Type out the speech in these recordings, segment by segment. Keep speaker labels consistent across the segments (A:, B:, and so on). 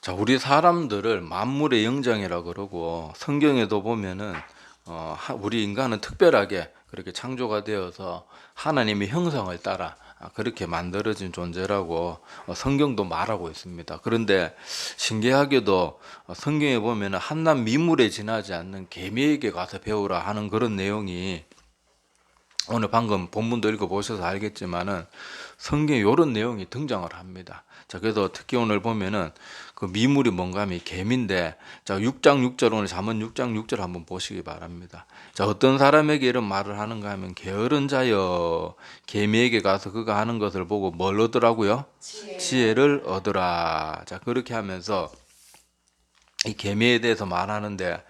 A: 자, 우리 사람들을 만물의 영장이라 그러고 성경에도 보면은 우리 인간은 특별하게 그렇게 창조가 되어서 하나님의 형상을 따라 그렇게 만들어진 존재라고 성경도 말하고 있습니다. 그런데 신기하게도 성경에 보면은 한낱 미물에 지나지 않는 개미에게 가서 배우라 하는 그런 내용이 오늘 방금 본문도 읽어보셔서 알겠지만은 성경에 이런 내용이 등장을 합니다. 자, 그래서 특히 오늘 보면은 그 미물이 뭔가 하면 개미인데, 자, 6장 6절, 오늘 잠언 6장 6절 한번 보시기 바랍니다. 자, 어떤 사람에게 이런 말을 하는가 하면, 게으른 자여, 개미에게 가서 그가 하는 것을 보고 뭘 얻으라고요? 지혜를 얻으라. 자, 그렇게 하면서 이 개미에 대해서 말하는데,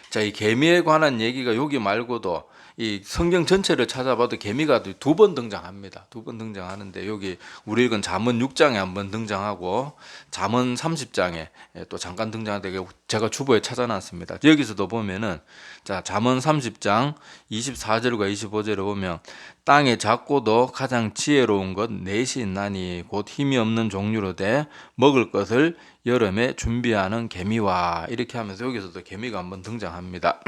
A: 자, 이 개미에 관한 얘기가 여기 말고도 이 성경 전체를 찾아봐도 개미가 두 번 등장합니다. 두 번 등장하는데, 여기 우리 읽은 잠언 6장에 한번 등장하고 잠언 30장에 또 잠깐 등장하는데, 제가 주보에 찾아놨습니다. 여기서도 보면은, 자, 잠언 30장 24절과 25절에 보면, 땅에 작고도 가장 지혜로운 것 넷이 있나니 곧 힘이 없는 종류로 돼 먹을 것을 여름에 준비하는 개미와, 이렇게 하면서 여기서도 개미가 한번 등장합니다.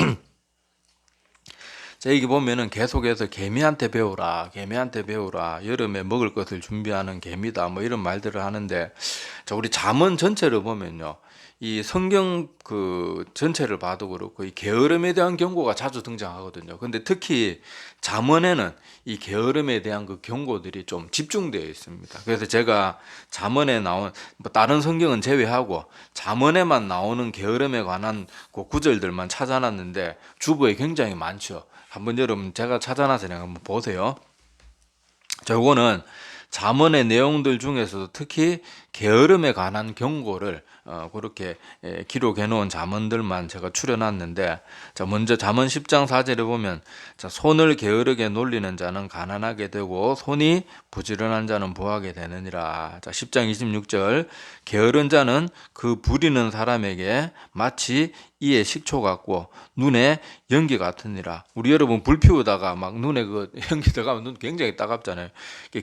A: 자, 여기 보면은 계속해서 개미한테 배우라, 개미한테 배우라, 여름에 먹을 것을 준비하는 개미다, 뭐 이런 말들을 하는데, 자, 우리 잠언 전체를 보면요, 이 성경 그 전체를 봐도 그렇고 이 게으름에 대한 경고가 자주 등장하거든요. 근데 특히 잠언에는 이 게으름에 대한 그 경고들이 좀 집중되어 있습니다. 그래서 제가 잠언에 나온, 뭐 다른 성경은 제외하고 잠언에만 나오는 게으름에 관한 그 구절들만 찾아놨는데 주부에 굉장히 많죠. 한번 여러분 제가 찾아놔서 그냥 한번 보세요. 자, 요거는 잠언의 내용들 중에서도 특히 게으름에 관한 경고를 그렇게 기록해 놓은 잠언들만 제가 추려놨는데, 자, 먼저 잠언 10장 4절에 보면, 자, 손을 게으르게 놀리는 자는 가난하게 되고 손이 부지런한 자는 부하게 되느니라. 자, 10장 26절, 게으른 자는 그 부리는 사람에게 마치 이에 식초 같고 눈에 연기 같으니라. 우리 여러분 불 피우다가 막 눈에 그 연기 들어가면 눈 굉장히 따갑잖아요.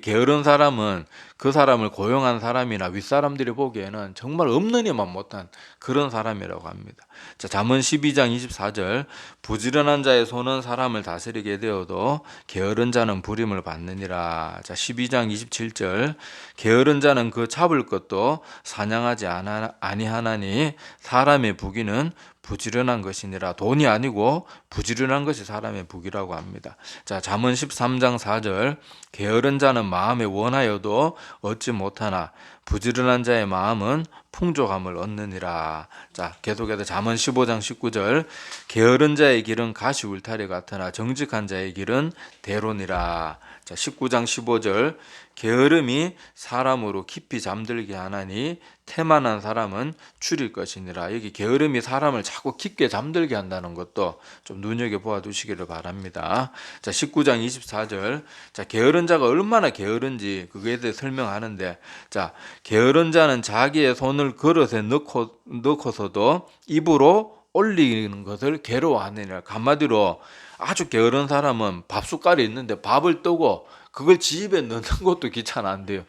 A: 게으른 사람은 그 사람을 고용한 사람이나 윗사람들이 보기에는 정말 없느니만 못한 그런 사람이라고 합니다. 자, 잠언 12장 24절, 부지런한 자의 손은 사람을 다스리게 되어도 게으른 자는 부림을 받느니라. 자, 12장 27절, 게으른 자는 그 잡을 것도 사냥하지 아니하나니 사람의 부귀는 부지런한 것이니라. 돈이 아니고 부지런한 것이 사람의 복이라고 합니다. 자, 잠언 13장 4절, 게으른 자는 마음에 원하여도 얻지 못하나 부지런한 자의 마음은 풍족함을 얻느니라. 자, 계속해서 잠언 15장 19절, 게으른 자의 길은 가시 울타리 같으나 정직한 자의 길은 대로니라. 자, 19장 15절, 게으름이 사람으로 깊이 잠들게 하나니 태만한 사람은 줄일 것이니라. 여기 게으름이 사람을 자꾸 깊게 잠들게 한다는 것도 좀 눈여겨보아 두시기를 바랍니다. 자, 19장 24절, 자, 게으른 자가 얼마나 게으른지 그거에 대해 설명하는데, 자, 게으른 자는 자기의 손을 그릇에 넣고서도 입으로 올리는 것을 괴로워하느니라. 한마디로 아주 게으른 사람은 밥 숟갈이 있는데 밥을 뜨고 그걸 집에 넣는 것도 귀찮아한대요.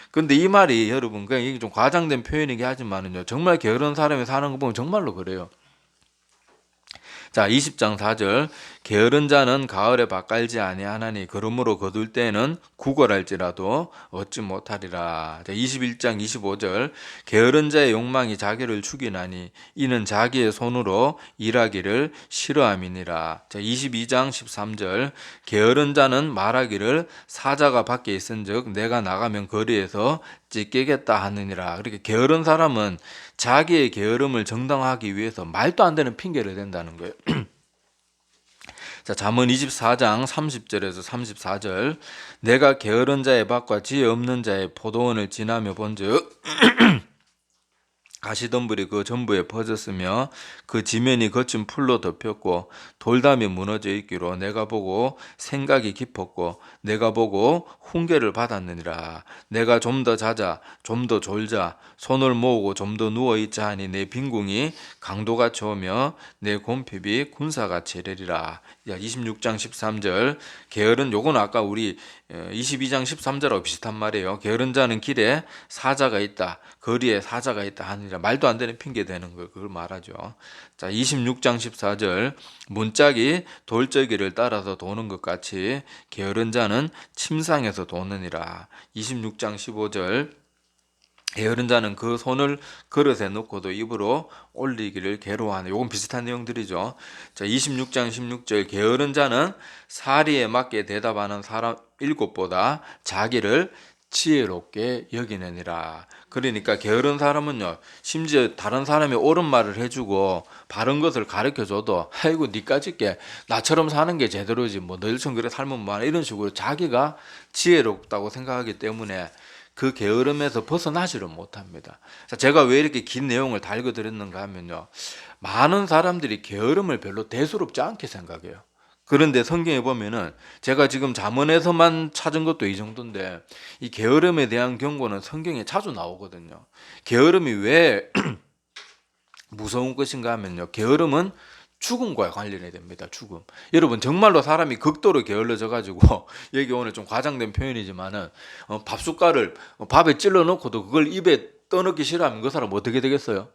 A: 근데 이 말이 여러분 그냥 이게 좀 과장된 표현이긴 하지만은요, 정말 게으른 사람이 사는 거 보면 정말로 그래요. 자, 20장 4절, 게으른 자는 가을에 밭갈지 아니하나니 그러므로 거둘 때에는 구걸할지라도 얻지 못하리라. 자, 21장 25절, 게으른 자의 욕망이 자기를 죽이나니 이는 자기의 손으로 일하기를 싫어함이니라. 자, 22장 13절, 게으른 자는 말하기를 사자가 밖에 있은즉 내가 나가면 거리에서 찢기겠다 하느니라. 그렇게 게으른 사람은 자기의 게으름을 정당화하기 위해서 말도 안 되는 핑계를 댄다는 거예요. 자, 잠언 24장 30절에서 34절, 내가 게으른 자의 밭과 지혜 없는 자의 포도원을 지나며 본즉 가시덤불이 그 전부에 퍼졌으며 그 지면이 거친 풀로 덮였고 돌담이 무너져 있기로 내가 보고 생각이 깊었고 내가 보고 훈계를 받았느니라. 내가 좀 더 자자 좀 더 졸자 손을 모으고 좀 더 누워있자 하니 내 빈궁이 강도같이 오며 내 곰핍이 군사같이 이르리라. 26장 13절, 게으른, 요건 아까 우리 22장 13절하고 비슷한 말이에요. 게으른 자는 길에 사자가 있다, 거리에 사자가 있다 하느니라. 말도 안 되는 핑계 대는 걸 그걸 말하죠. 자, 26장 14절 문짝이 돌저기를 따라서 도는 것 같이 게으른 자는 침상에서 도느니라. 26장 15절 게으른 자는 그 손을 그릇에 넣고도 입으로 올리기를 괴로워하네. 요건 비슷한 내용들이죠. 자, 26장 16절 게으른 자는 사리에 맞게 대답하는 사람 7보다 자기를 지혜롭게 여기느니라. 그러니까 게으른 사람은요, 심지어 다른 사람이 옳은 말을 해주고 바른 것을 가르쳐줘도 아이고 니까짓게 나처럼 사는 게 제대로지 뭐 너희처럼 그래 살면 뭐하나 이런 식으로 자기가 지혜롭다고 생각하기 때문에 그 게으름에서 벗어나지를 못합니다. 자, 제가 왜 이렇게 긴 내용을 다 읽어드렸는가 하면요, 많은 사람들이 게으름을 별로 대수롭지 않게 생각해요. 그런데 성경에 보면은 제가 지금 잠언에서만 찾은 것도 이 정도인데 이 게으름에 대한 경고는 성경에 자주 나오거든요. 게으름이 왜 무서운 것인가 하면요, 게으름은 죽음과 관련이 됩니다. 죽음. 여러분 정말로 사람이 극도로 게을러져 가지고 여기 오늘 좀 과장된 표현이지만은 밥 숟갈을 밥에 찔러 넣고도 그걸 입에 떠넣기 싫어하면 그 사람 어떻게 되겠어요?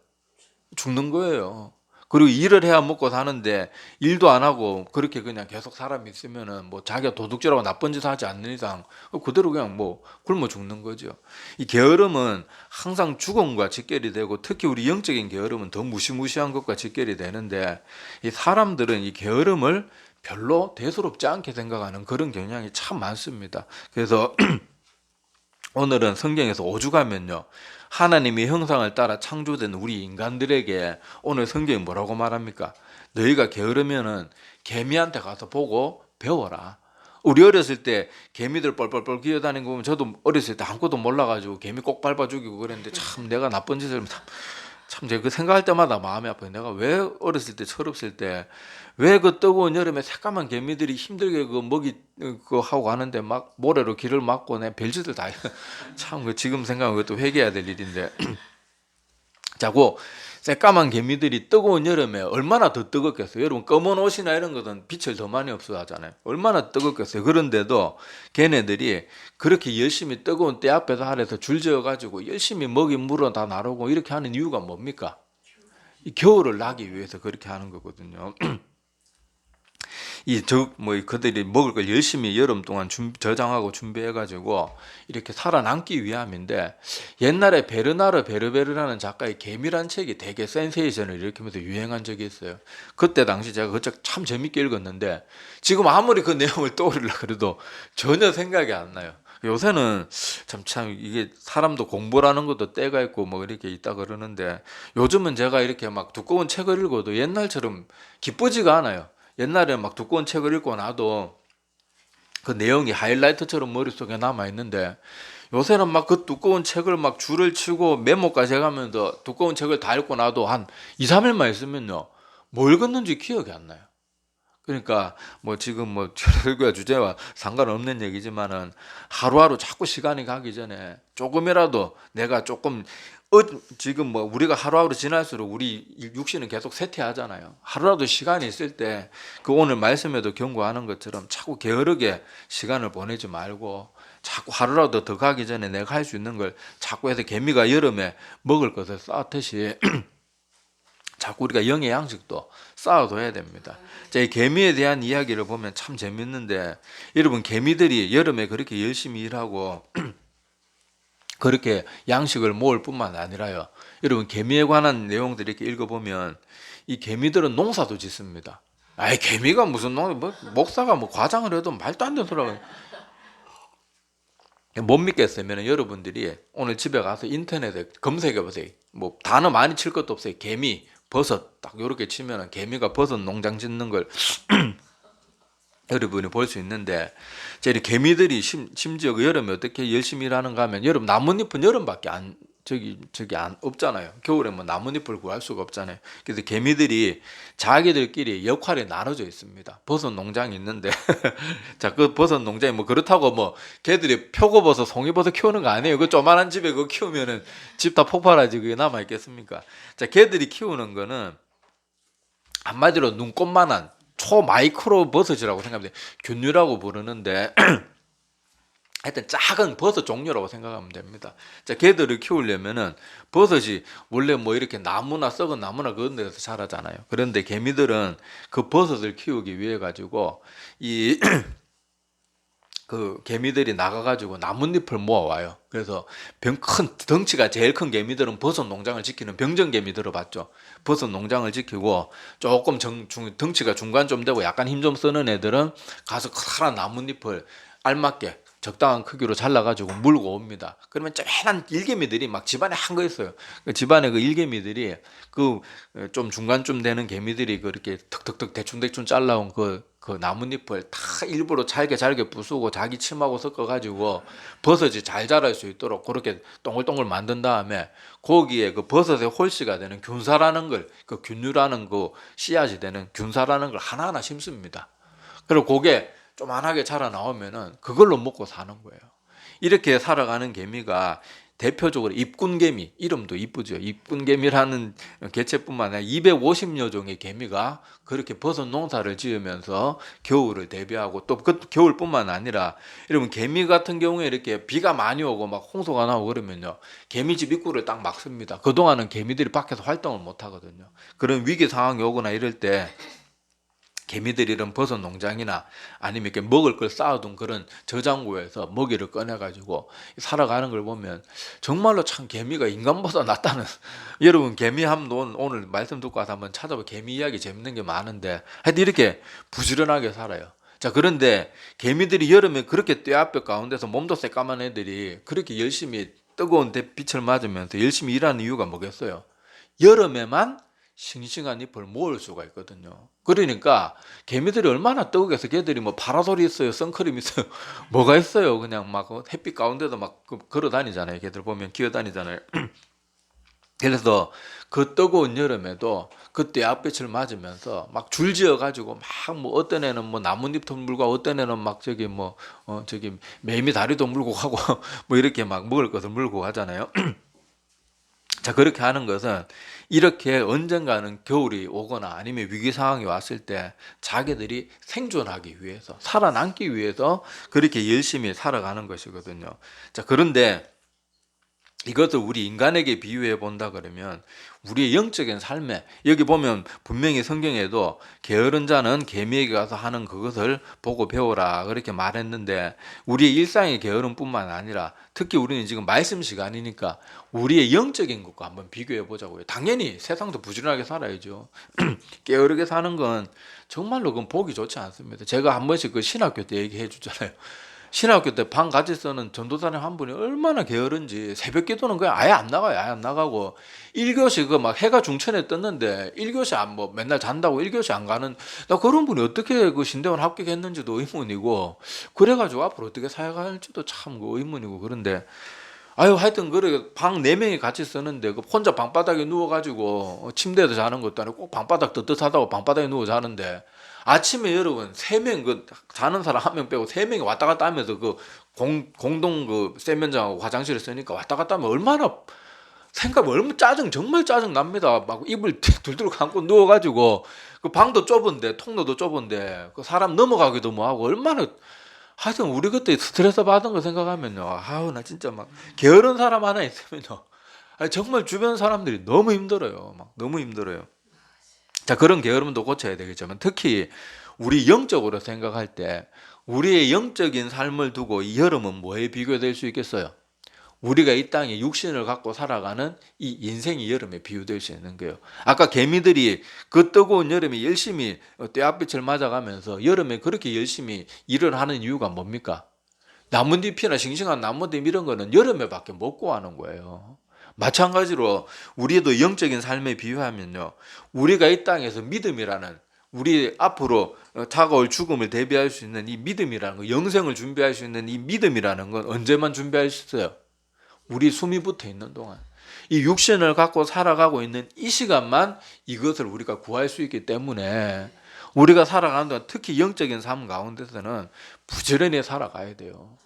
A: 죽는 거예요. 그리고 일을 해야 먹고 사는데 일도 안 하고 그렇게 그냥 계속 사람이 있으면은 뭐 자기가 도둑질하고 나쁜 짓 하지 않는 이상 그대로 그냥 뭐 굶어 죽는 거죠. 이 게으름은 항상 죽음과 직결이 되고 특히 우리 영적인 게으름은 더 무시무시한 것과 직결이 되는데 이 사람들은 이 게으름을 별로 대수롭지 않게 생각하는 그런 경향이 참 많습니다. 그래서 오늘은 성경에서 오죽하면요, 하나님의 형상을 따라 창조된 우리 인간들에게 오늘 성경이 뭐라고 말합니까? 너희가 게으르면은 개미한테 가서 보고 배워라. 우리 어렸을 때 개미들 뻘뻘뻘 기어다니는 거 보면 저도 어렸을 때 아무것도 몰라가지고 개미 꼭 밟아 죽이고 그랬는데 참 내가 나쁜 짓을 참 제가 그 생각할 때마다 마음이 아파요. 내가 왜 어렸을 때 철없을 때 왜 그 뜨거운 여름에 새까만 개미들이 힘들게 그 먹이 그거 하고 가는데 막 모래로 길을 막고 내 별짓을 다 참 그 지금 생각하면 그것도 회개해야 될 일인데 자고 새까만 개미들이 뜨거운 여름에 얼마나 더 뜨겁겠어요. 여러분 검은 옷이나 이런 것은 빛을 더 많이 흡수하잖아요. 얼마나 뜨겁겠어요. 그런데도 걔네들이 그렇게 열심히 뜨거운 때 앞에서 아래서 줄 지어가지고 열심히 먹이 물어 다 나르고 이렇게 하는 이유가 뭡니까? 이 겨울을 나기 위해서 그렇게 하는 거거든요. 그들이 먹을 걸 열심히 여름 동안 저장하고 준비해가지고 이렇게 살아남기 위함인데, 옛날에 베르나르 베르베르라는 작가의 개미란 책이 되게 센세이션을 일으키면서 유행한 적이 있어요. 그때 당시 제가 그 책 참 재밌게 읽었는데 지금 아무리 그 내용을 떠올리려 그래도 전혀 생각이 안 나요. 요새는 참 이게 사람도 공부라는 것도 때가 있고 뭐 이렇게 있다 그러는데, 요즘은 제가 이렇게 막 두꺼운 책을 읽어도 옛날처럼 기쁘지가 않아요. 옛날에 막 두꺼운 책을 읽고 나도 그 내용이 하이라이트처럼 머릿속에 남아있는데, 요새는 막 그 두꺼운 책을 막 줄을 치고 메모까지 해가면서 두꺼운 책을 다 읽고 나도 한 2, 3일만 있으면요, 뭘 읽었는지 기억이 안 나요. 그러니까 뭐 지금 뭐 철학과 주제와 상관없는 얘기지만은 하루하루 자꾸 시간이 가기 전에 조금이라도 내가 조금 지금 뭐 우리가 하루하루 지날수록 우리 육신은 계속 쇠퇴하잖아요. 하루라도 시간이 있을 때 그 오늘 말씀에도 경고하는 것처럼 자꾸 게으르게 시간을 보내지 말고 자꾸 하루라도 더 가기 전에 내가 할 수 있는 걸 자꾸 해서 개미가 여름에 먹을 것을 쌓듯이 자꾸 우리가 영의 양식도 쌓아둬야 됩니다. 자, 이 개미에 대한 이야기를 보면 참 재밌는데, 여러분 개미들이 여름에 그렇게 열심히 일하고 그렇게 양식을 모을 뿐만 아니라요, 여러분 개미에 관한 내용들 이렇게 읽어보면 이 개미들은 농사도 짓습니다. 아이 개미가 무슨 목사가 뭐 과장을 해도 말도 안 되는 소리가 못 믿겠으면 여러분들이 오늘 집에 가서 인터넷에 검색해 보세요. 뭐 단어 많이 칠 것도 없어요. 개미, 버섯 딱 이렇게 치면은 개미가 버섯 농장 짓는 걸 여러분이 볼 수 있는데, 이 개미들이 심지어 그 여름에 어떻게 열심히 일하는가 하면, 여름 나뭇잎은 여름밖에 없잖아요. 겨울에 뭐 나뭇잎을 구할 수가 없잖아요. 그래서 개미들이 자기들끼리 역할이 나눠져 있습니다. 버섯 농장이 있는데 자, 그 버섯 농장이 뭐 그렇다고 뭐 걔들이 표고버섯, 송이버섯 키우는 거 아니에요. 그 조만한 집에 그거 키우면은 집 다 폭발하지 그게 남아 있겠습니까? 자, 걔들이 키우는 거는 한마디로 눈꽃만한 초마이크로 버섯이라고 생각하면 돼. 균류라고 부르는데 하여튼 작은 버섯 종류라고 생각하면 됩니다. 자, 개들을 키우려면은 버섯이 원래 뭐 이렇게 나무나 썩은 나무나 그런 데서 자라잖아요. 그런데 개미들은 그 버섯을 키우기 위해 가지고 이 그 개미들이 나가가지고 나뭇잎을 모아와요. 그래서 큰 덩치가 제일 큰 개미들은 버섯 농장을 지키는 병정개미 들어봤죠. 버섯 농장을 지키고 조금 덩치가 중간 좀 되고 약간 힘 좀 쓰는 애들은 가서 커다란 나뭇잎을 알맞게 적당한 크기로 잘라가지고 물고 옵니다. 그러면 쪼매난 일개미들이 막 집안에 한 거 있어요. 그 집안에 그 일개미들이 그 좀 중간쯤 되는 개미들이 그렇게 턱턱턱 대충대충 잘라온 그 나뭇잎을 다 일부러 잘게 부수고 자기 침하고 섞어가지고 버섯이 잘 자랄 수 있도록 그렇게 동글동글 만든 다음에 거기에 그 버섯의 홀씨가 되는 균사라는 걸, 그 균류라는 그 씨앗이 되는 균사라는 걸 하나하나 심습니다. 그리고 그게 조만하게 자라 나오면은 그걸로 먹고 사는 거예요. 이렇게 살아가는 개미가 대표적으로 입군개미, 이름도 이쁘죠. 입군개미라는 개체뿐만 아니라 250여 종의 개미가 그렇게 버섯 농사를 지으면서 겨울을 대비하고 또 그 겨울뿐만 아니라 여러분 개미 같은 경우에 이렇게 비가 많이 오고 막 홍수가 나고 그러면요. 개미집 입구를 딱 막습니다. 그동안은 개미들이 밖에서 활동을 못 하거든요. 그런 위기 상황이 오거나 이럴 때 개미들이 이런 버섯 농장이나 아니면 이렇게 먹을 걸 쌓아둔 그런 저장고에서 먹이를 꺼내가지고 살아가는 걸 보면 정말로 참 개미가 인간보다 낫다는 여러분 개미 한번 오늘 말씀 듣고 와서 한번 찾아봐. 개미 이야기 재밌는 게 많은데 하여튼 이렇게 부지런하게 살아요. 자, 그런데 개미들이 여름에 그렇게 떼앞볕 가운데서 몸도 새까만 애들이 그렇게 열심히 뜨거운 빛을 맞으면서 열심히 일하는 이유가 뭐겠어요? 여름에만 싱싱한 잎을 모을 수가 있거든요. 그러니까 개미들이 얼마나 뜨거워서 걔들이 뭐 파라솔이 있어요, 선크림 있어요, 뭐가 있어요. 그냥 막 햇빛 가운데도 막 걸어 다니잖아요. 걔들 보면 기어 다니잖아요. 그래서 그 뜨거운 여름에도 그때 햇빛을 맞으면서 막 줄지어 가지고 막 뭐 어떤 애는 뭐 나뭇잎도 물고 어떤 애는 막 저기 뭐 저기 매미 다리도 물고 가고 뭐 이렇게 막 먹을 것을 물고 가잖아요. 자, 그렇게 하는 것은 이렇게 언젠가는 겨울이 오거나 아니면 위기 상황이 왔을 때 자기들이 생존하기 위해서, 살아남기 위해서 그렇게 열심히 살아가는 것이거든요. 자, 그런데 이것을 우리 인간에게 비유해 본다 그러면 우리의 영적인 삶에, 여기 보면 분명히 성경에도 게으른 자는 개미에게 가서 하는 그것을 보고 배우라 그렇게 말했는데 우리의 일상의 게으름뿐만 아니라 특히 우리는 지금 말씀 시간이니까 우리의 영적인 것과 한번 비교해 보자고요. 당연히 세상도 부지런하게 살아야죠. 게으르게 사는 건 정말로 그건 보기 좋지 않습니다. 제가 한 번씩 그 신학교 때 얘기해 주잖아요. 신학교 때 방 같이 쓰는 전도사님 한 분이 얼마나 게으른지 새벽 기도는 그냥 아예 안 나가요. 아예 안 나가고 1교시 그 막 해가 중천에 떴는데 1교시 안 뭐 맨날 잔다고 1교시 안 가는, 나 그런 분이 어떻게 그 신대원 합격했는지도 의문이고 그래가지고 앞으로 어떻게 사역할지도 참 그 의문이고. 그런데 아유 하여튼 그래 방 4명이 같이 쓰는데 그 혼자 방바닥에 누워가지고 침대에서 자는 것도 아니고 꼭 방바닥 떳떳하다고 방바닥에 누워 자는데 아침에 여러분 3명 그 자는 사람 1명 빼고 3명이 왔다 갔다 하면서 그 공동 그 세면장하고 화장실을 쓰니까 왔다 갔다 하면 얼마나 생각이 얼마나 정말 짜증 납니다. 막 이불 둘둘 감고 누워가지고 그 방도 좁은데 통로도 좁은데 그 사람 넘어가기도 뭐하고 얼마나, 하여튼 우리 그때 스트레스 받은 거 생각하면요, 아우 나 진짜 막 게으른 사람 하나 있으면요, 아니, 정말 주변 사람들이 너무 힘들어요. 막 너무 힘들어요. 자, 그런 게으름도 고쳐야 되겠지만 특히 우리 영적으로 생각할 때 우리의 영적인 삶을 두고 이 여름은 뭐에 비교될 수 있겠어요? 우리가 이 땅에 육신을 갖고 살아가는 이 인생이 여름에 비유될 수 있는 거예요. 아까 개미들이 그 뜨거운 여름에 열심히 떼앞빛을 맞아가면서 여름에 그렇게 열심히 일을 하는 이유가 뭡니까? 나뭇잎이나 싱싱한 나뭇잎 이런 거는 여름에밖에 못 구하는 거예요. 마찬가지로 우리도 영적인 삶에 비유하면요, 우리가 이 땅에서 믿음이라는, 우리 앞으로 다가올 죽음을 대비할 수 있는 이 믿음이라는 거, 영생을 준비할 수 있는 이 믿음이라는 건 언제만 준비할 수 있어요? 우리 숨이 붙어 있는 동안, 이 육신을 갖고 살아가고 있는 이 시간만 이것을 우리가 구할 수 있기 때문에 우리가 살아가는 동안 특히 영적인 삶 가운데서는 부지런히 살아가야 돼요.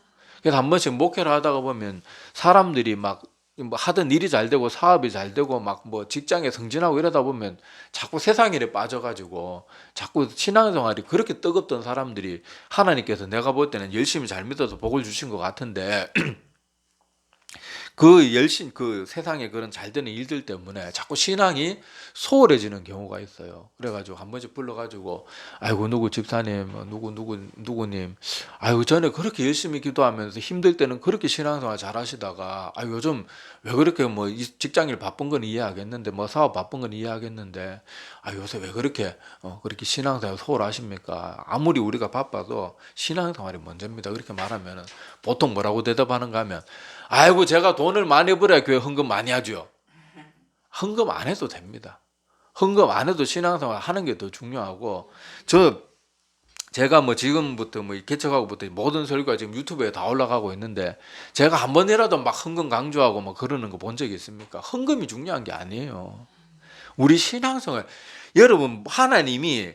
A: 그래서 한 번씩 목회를 하다가 보면 사람들이 막 뭐 하던 일이 잘 되고 사업이 잘 되고 막 뭐 직장에 승진하고 이러다 보면 자꾸 세상 일에 빠져가지고 자꾸 신앙생활이 그렇게 뜨겁던 사람들이 하나님께서 내가 볼 때는 열심히 잘 믿어서 복을 주신 것 같은데 그 열심 그 세상에 그런 잘 되는 일들 때문에 자꾸 신앙이 소홀해지는 경우가 있어요. 그래가지고 한 번씩 불러가지고 아이고 누구 집사님 뭐 누구님 아이고 전에 그렇게 열심히 기도하면서 힘들 때는 그렇게 신앙생활 잘하시다가 아 요즘 왜 그렇게 뭐 직장일 바쁜 건 이해하겠는데 뭐 사업 바쁜 건 이해하겠는데 아 요새 왜 그렇게 그렇게 신앙생활 소홀하십니까? 아무리 우리가 바빠도 신앙생활이 먼저입니다. 그렇게 말하면은 보통 뭐라고 대답하는가 하면 아이고 제가 돈을 많이 벌어야 교회 헌금 많이 하죠. 헌금 안 해도 됩니다. 헌금 안 해도 신앙생활 하는 게 더 중요하고 제가 뭐 지금부터 뭐 개척하고부터 모든 설교가 지금 유튜브에 다 올라가고 있는데 제가 한 번이라도 막 헌금 강조하고 막 그러는 거 본 적이 있습니까? 헌금이 중요한 게 아니에요. 우리 신앙생활 여러분 하나님이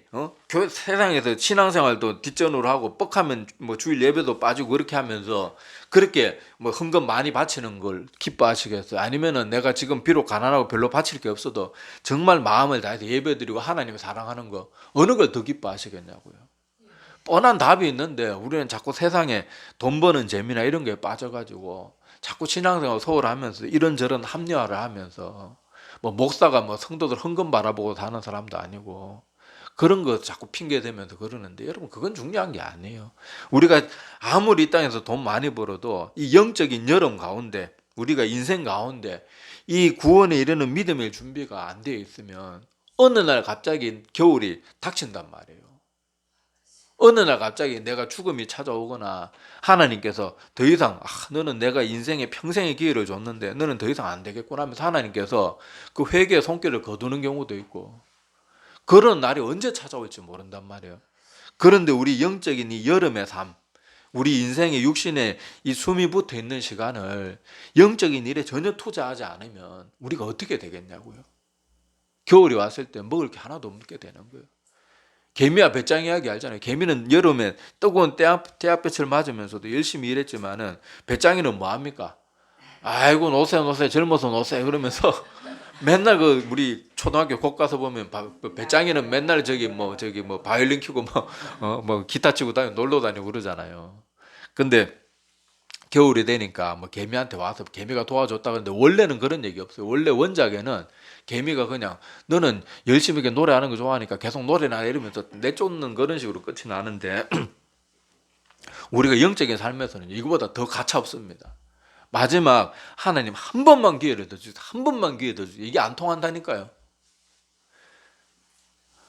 A: 교회 세상에서 신앙생활도 뒷전으로 하고 뻑하면 뭐 주일 예배도 빠지고 그렇게 하면서 그렇게 뭐 헌금 많이 바치는 걸 기뻐하시겠어요? 아니면은 내가 지금 비록 가난하고 별로 바칠 게 없어도 정말 마음을 다해서 예배드리고 하나님을 사랑하는 거 어느 걸 더 기뻐하시겠냐고요? 뻔한 답이 있는데 우리는 자꾸 세상에 돈 버는 재미나 이런 거에 빠져가지고 자꾸 신앙생활 소홀하면서 이런저런 합리화를 하면서 뭐 목사가 뭐 성도들 헌금 바라보고 사는 사람도 아니고 그런 거 자꾸 핑계 대면서 그러는데 여러분 그건 중요한 게 아니에요. 우리가 아무리 이 땅에서 돈 많이 벌어도 이 영적인 여름 가운데 우리가 인생 가운데 이 구원에 이르는 믿음의 준비가 안 되어 있으면 어느 날 갑자기 겨울이 닥친단 말이에요. 어느 날 갑자기 내가 죽음이 찾아오거나 하나님께서 더 이상 너는 내가 인생에 평생의 기회를 줬는데 너는 더 이상 안 되겠구나 하면서 하나님께서 그 회개의 손길을 거두는 경우도 있고 그런 날이 언제 찾아올지 모른단 말이에요. 그런데 우리 영적인 이 여름의 삶 우리 인생의 육신에 이 숨이 붙어 있는 시간을 영적인 일에 전혀 투자하지 않으면 우리가 어떻게 되겠냐고요. 겨울이 왔을 때 먹을 게 하나도 없게 되는 거예요. 개미와 배짱 이야기 알잖아요. 개미는 여름에 뜨거운 태양볕을 맞으면서도 열심히 일했지만은 배짱이는 뭐 합니까? 아이고 노세 젊어서 노세 그러면서 맨날 그 우리 초등학교 곡 가서 보면 배짱이는 맨날 저기 뭐 바이올린 키고 뭐 기타 치고 놀러 다니고 그러잖아요. 근데 겨울이 되니까 뭐 개미한테 와서 개미가 도와줬다 그러는데 원래는 그런 얘기 없어요. 원래 원작에는 개미가 그냥 너는 열심히 이렇게 노래하는 거 좋아하니까 계속 노래나 이러면서 내쫓는 그런 식으로 끝이 나는데 우리가 영적인 삶에서는 이거보다 더 가차 없습니다. 마지막 하나님 한 번만 기회를 더 주세요. 한 번만 기회 더 주세요. 이게 안 통한다니까요.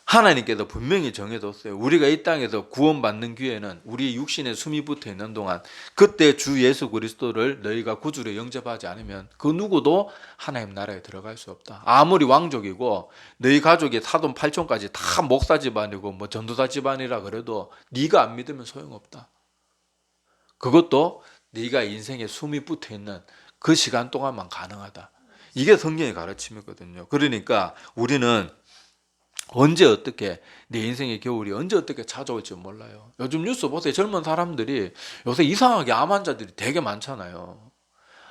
A: 하나님께서 분명히 정해뒀어요. 우리가 이 땅에서 구원받는 기회는 우리 육신에 숨이 붙어 있는 동안 그때 주 예수 그리스도를 너희가 구주로 영접하지 않으면 그 누구도 하나님 나라에 들어갈 수 없다. 아무리 왕족이고 너희 가족이 사돈 팔촌까지 다 목사 집안이고 뭐 전도사 집안이라 그래도 네가 안 믿으면 소용없다. 그것도 네가 인생에 숨이 붙어 있는 그 시간 동안만 가능하다. 이게 성경의 가르침이거든요. 그러니까 우리는 언제 어떻게 내 인생의 겨울이 언제 어떻게 찾아올지 몰라요. 요즘 뉴스 보세요. 젊은 사람들이 요새 이상하게 암 환자들이 되게 많잖아요.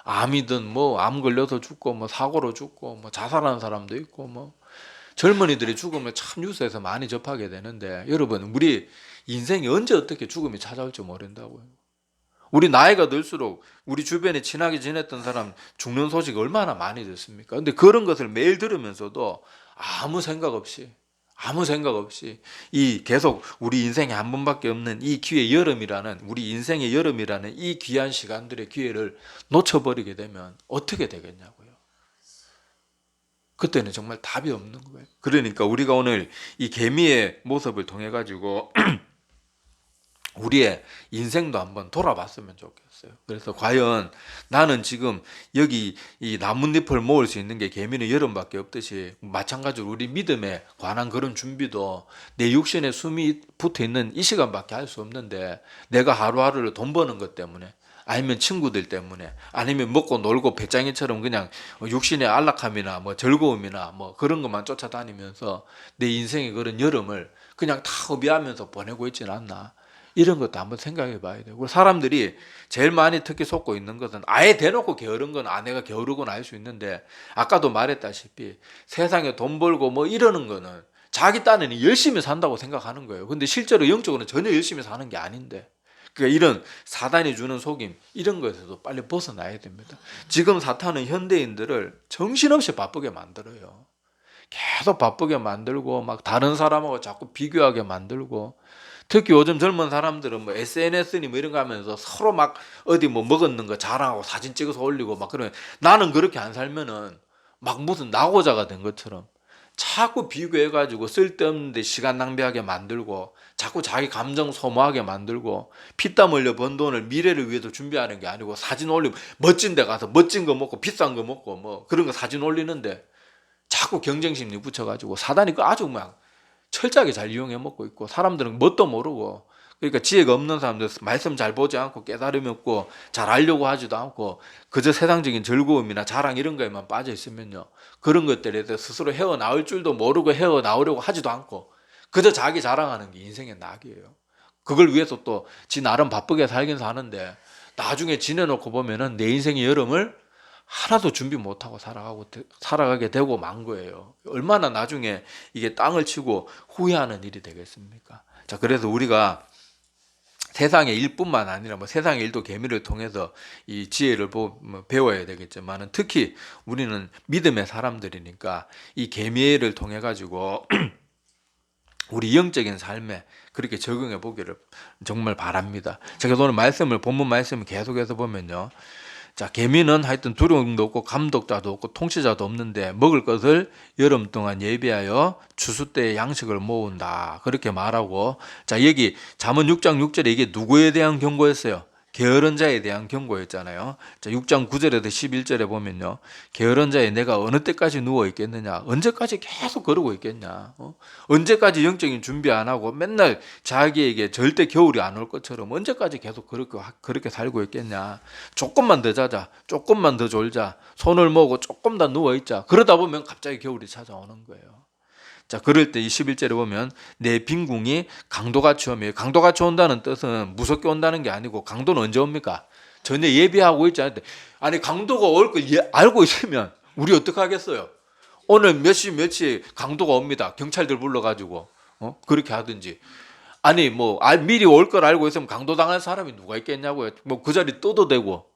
A: 암이든 뭐 암 걸려서 죽고 뭐 사고로 죽고 뭐 자살하는 사람도 있고 뭐 젊은이들이 죽으면 참 뉴스에서 많이 접하게 되는데 여러분 우리 인생이 언제 어떻게 죽음이 찾아올지 모른다고요. 우리 나이가 들수록 우리 주변에 친하게 지냈던 사람 죽는 소식이 얼마나 많이 듣습니까? 근데 그런 것을 매일 들으면서도 아무 생각 없이 이 계속 우리 인생에 한 번밖에 없는 이 기회 여름이라는 우리 인생의 여름이라는 이 귀한 시간들의 기회를 놓쳐버리게 되면 어떻게 되겠냐고요. 그때는 정말 답이 없는 거예요. 그러니까 우리가 오늘 이 개미의 모습을 통해 가지고 우리의 인생도 한번 돌아봤으면 좋겠어요. 그래서 과연 나는 지금 여기 이 나뭇잎을 모을 수 있는 게 개미는 여름밖에 없듯이 마찬가지로 우리 믿음에 관한 그런 준비도 내 육신에 숨이 붙어 있는 이 시간밖에 할 수 없는데 내가 하루하루를 돈 버는 것 때문에 아니면 친구들 때문에 아니면 먹고 놀고 배짱이처럼 그냥 육신의 안락함이나 뭐 즐거움이나 뭐 그런 것만 쫓아다니면서 내 인생의 그런 여름을 그냥 다 허비하면서 보내고 있지는 않나. 이런 것도 한번 생각해 봐야 돼요. 그리고 사람들이 제일 많이 특히 속고 있는 것은 아예 대놓고 게으른 건 아내가 게으르구나 알 수 있는데 아까도 말했다시피 세상에 돈 벌고 뭐 이러는 거는 자기 딴에는 열심히 산다고 생각하는 거예요. 근데 실제로 영적으로는 전혀 열심히 사는 게 아닌데 그러니까 이런 사단이 주는 속임 이런 것에서도 빨리 벗어나야 됩니다. 지금 사탄은 현대인들을 정신없이 바쁘게 만들어요. 계속 바쁘게 만들고 막 다른 사람하고 자꾸 비교하게 만들고 특히 요즘 젊은 사람들은 뭐 SNS니 뭐 이런 거 하면서 서로 막 어디 뭐 먹었는 거 자랑하고 사진 찍어서 올리고 막 그러면 나는 그렇게 안 살면은 막 무슨 낙오자가 된 것처럼 자꾸 비교해가지고 쓸데없는데 시간 낭비하게 만들고 자꾸 자기 감정 소모하게 만들고 피땀 흘려 번 돈을 미래를 위해서 준비하는 게 아니고 사진 올리고 멋진 데 가서 멋진 거 먹고 비싼 거 먹고 뭐 그런 거 사진 올리는데 자꾸 경쟁심리 붙여가지고 사단이 그 아주 막 철저하게 잘 이용해 먹고 있고 사람들은 뭣도 모르고 그러니까 지혜가 없는 사람들 말씀 잘 보지 않고 깨달음이 없고 잘 알려고 하지도 않고 그저 세상적인 즐거움이나 자랑 이런 거에만 빠져 있으면요 그런 것들에 대해서 스스로 헤어나올 줄도 모르고 헤어나오려고 하지도 않고 그저 자기 자랑하는 게 인생의 낙이에요. 그걸 위해서 또 지 나름 바쁘게 살긴 사는데 나중에 지내놓고 보면은 내 인생의 여름을 하나도 준비 못하고 살아가게 되고 만 거예요. 얼마나 나중에 이게 땅을 치고 후회하는 일이 되겠습니까? 자, 그래서 우리가 세상의 일뿐만 아니라 뭐 세상의 일도 계미를 통해서 이 지혜를 배워야 되겠지만은 특히 우리는 믿음의 사람들이니까 이 계미를 통해 가지고 우리 영적인 삶에 그렇게 적응해 보기를 정말 바랍니다. 제가 오늘 본문 말씀을 계속해서 보면요. 자, 개미는 하여튼 두려움도 없고 감독자도 없고 통치자도 없는데 먹을 것을 여름 동안 예비하여 추수 때 양식을 모은다. 그렇게 말하고 자, 여기 잠언 6장 6절에 이게 누구에 대한 경고였어요? 게으른 자에 대한 경고였잖아요. 자, 6장 9절에서 11절에 보면요. 게으른 자에 내가 어느 때까지 누워 있겠느냐? 언제까지 계속 그러고 있겠냐? 언제까지 영적인 준비 안 하고 맨날 자기에게 절대 겨울이 안 올 것처럼 언제까지 계속 그렇게 살고 있겠냐? 조금만 더 자자. 조금만 더 졸자. 손을 모으고 조금 더 누워 있자. 그러다 보면 갑자기 겨울이 찾아오는 거예요. 자, 그럴 때 이 11절에 보면 내 빈궁이 강도같이 오며 강도같이 온다는 뜻은 무섭게 온다는 게 아니고 강도는 언제 옵니까? 전혀 예비하고 있지 않을 때 아니 강도가 올 거 알고 있으면 우리 어떻게 하겠어요? 오늘 몇 시에 강도가 옵니다. 경찰들 불러가지고 그렇게 하든지 아니 뭐 미리 올 걸 알고 있으면 강도 당할 사람이 누가 있겠냐고요. 뭐 그 자리 떠도 되고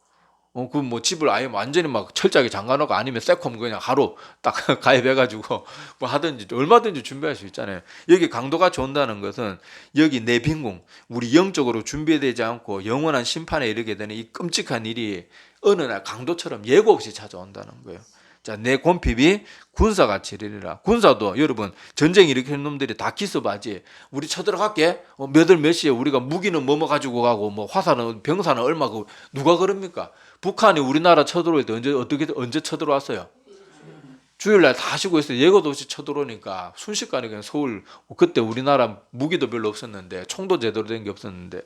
A: 그 뭐 집을 아예 완전히 막 철저하게 잠가놓고 아니면 세콤 그냥 하루 딱 가입해가지고 뭐 하든지 얼마든지 준비할 수 있잖아요. 여기 강도같이 온다는 것은 여기 내 빈궁 우리 영적으로 준비되지 않고 영원한 심판에 이르게 되는 이 끔찍한 일이 어느 날 강도처럼 예고 없이 찾아온다는 거예요. 자, 내 곰핍이 군사같이 이르리라. 군사도 여러분 전쟁 일으키는 놈들이 다 기습하지. 우리 쳐들어갈게. 몇 시에 우리가 무기는 뭐뭐 가지고 가고 뭐 화살은 병사는 얼마 누가 그럽니까? 북한이 우리나라 쳐들어올 때 언제 쳐들어왔어요? 주일날 다 쉬고 있어요. 예고도 없이 쳐들어오니까 순식간에 그냥 서울 그때 우리나라 무기도 별로 없었는데 총도 제대로 된 게 없었는데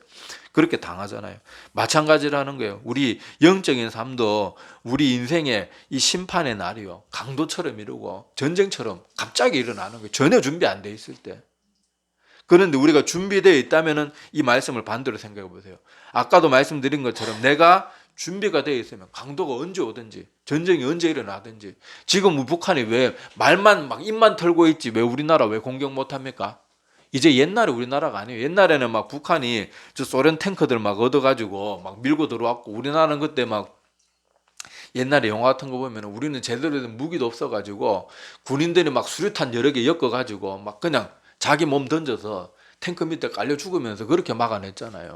A: 그렇게 당하잖아요. 마찬가지라는 거예요. 우리 영적인 삶도 우리 인생의 이 심판의 날이요. 강도처럼 이루고 전쟁처럼 갑자기 일어나는 거예요. 전혀 준비 안 돼 있을 때. 그런데 우리가 준비되어 있다면 이 말씀을 반대로 생각해 보세요. 아까도 말씀드린 것처럼 내가 준비가 되어 있으면 강도가 언제 오든지 전쟁이 언제 일어나든지 지금 북한이 왜 말만 막 입만 털고 있지 왜 우리나라 왜 공격 못합니까? 이제 옛날에 우리나라가 아니에요. 옛날에는 막 북한이 저 소련 탱커들 막 얻어가지고 막 밀고 들어왔고 우리나라는 그때 막 옛날에 영화 같은 거 보면 우리는 제대로 된 무기도 없어가지고 군인들이 막 수류탄 여러 개 엮어가지고 막 그냥 자기 몸 던져서 탱크 밑에 깔려 죽으면서 그렇게 막아냈잖아요.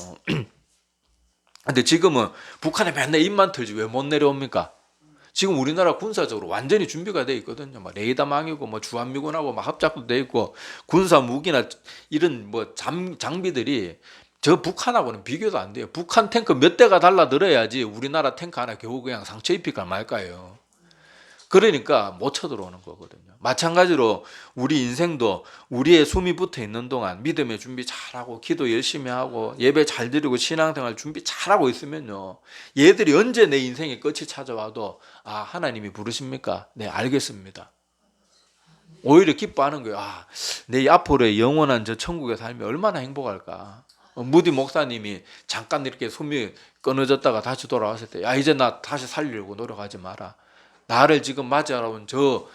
A: 근데 지금은 북한에 맨날 입만 털지 왜 못 내려옵니까? 지금 우리나라 군사적으로 완전히 준비가 돼 있거든요. 막 레이더망이고 뭐 주한미군하고 막 합작도 돼 있고 군사 무기나 이런 뭐 장비들이 저 북한하고는 비교도 안 돼요. 북한 탱크 몇 대가 달라들어야지 우리나라 탱크 하나 겨우 그냥 상처 입힐까 말까요. 그러니까 못 쳐들어오는 거거든요. 마찬가지로 우리 인생도 우리의 숨이 붙어 있는 동안 믿음의 준비 잘하고 기도 열심히 하고 예배 잘 드리고 신앙생활 준비 잘하고 있으면요. 얘들이 언제 내 인생의 끝이 찾아와도 하나님이 부르십니까? 네, 알겠습니다. 오히려 기뻐하는 거예요. 내 앞으로의 영원한 저 천국의 삶이 얼마나 행복할까. 무디 목사님이 잠깐 이렇게 숨이 끊어졌다가 다시 돌아왔을 때, 야, 이제 나 다시 살리려고 노력하지 마라. 나를 지금 맞이하러 온 저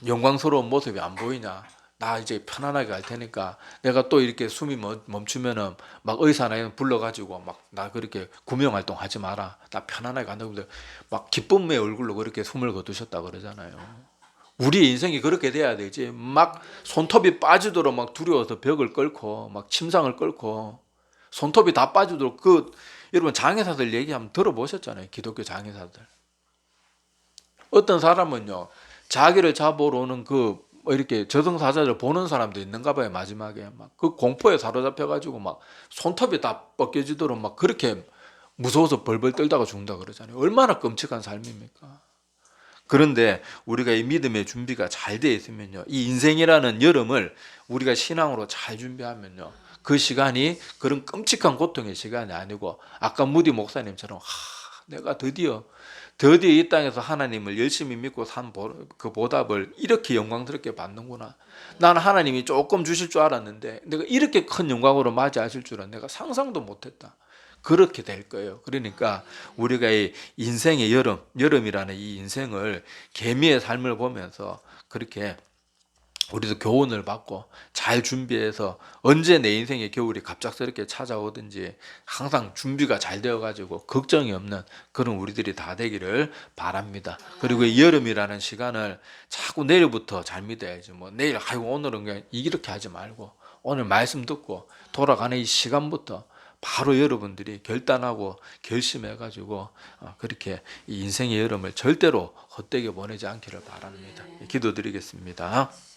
A: 영광스러운 모습이 안 보이냐? 나 이제 편안하게 갈 테니까 내가 또 이렇게 숨이 멈추면은 막 의사나 불러가지고 막 나 그렇게 구명 활동하지 마라. 나 편안하게 간다고 막 기쁨의 얼굴로 그렇게 숨을 거두셨다 그러잖아요. 우리 인생이 그렇게 돼야 되지. 막 손톱이 빠지도록 막 두려워서 벽을 끓고 막 침상을 끓고 손톱이 다 빠지도록 여러분 장애사들 얘기 한번 들어보셨잖아요. 기독교 장애사들. 어떤 사람은요, 자기를 잡으러 오는 뭐 이렇게 저승사자를 보는 사람도 있는가 봐요. 마지막에 막 그 공포에 사로잡혀 가지고 막 손톱이 다 벗겨지도록 막 그렇게 무서워서 벌벌 떨다가 죽는다 그러잖아요. 얼마나 끔찍한 삶입니까? 그런데 우리가 이 믿음의 준비가 잘 되어 있으면요, 이 인생이라는 여름을 우리가 신앙으로 잘 준비하면요, 그 시간이 그런 끔찍한 고통의 시간이 아니고, 아까 무디 목사님처럼 내가 드디어 이 땅에서 하나님을 열심히 믿고 산 그 보답을 이렇게 영광스럽게 받는구나. 나는 하나님이 조금 주실 줄 알았는데 내가 이렇게 큰 영광으로 맞이하실 줄은 내가 상상도 못했다. 그렇게 될 거예요. 그러니까 우리가 이 인생의 여름이라는 이 인생을, 개미의 삶을 보면서 그렇게 우리도 교훈을 받고 잘 준비해서 언제 내 인생의 겨울이 갑작스럽게 찾아오든지 항상 준비가 잘 되어가지고 걱정이 없는 그런 우리들이 다 되기를 바랍니다. 그리고 이 여름이라는 시간을 자꾸 내일부터 잘 믿어야지. 뭐 내일, 아이고 오늘은 그냥 이렇게 하지 말고 오늘 말씀 듣고 돌아가는 이 시간부터 바로 여러분들이 결단하고 결심해가지고 그렇게 이 인생의 여름을 절대로 헛되게 보내지 않기를 바랍니다. 기도드리겠습니다.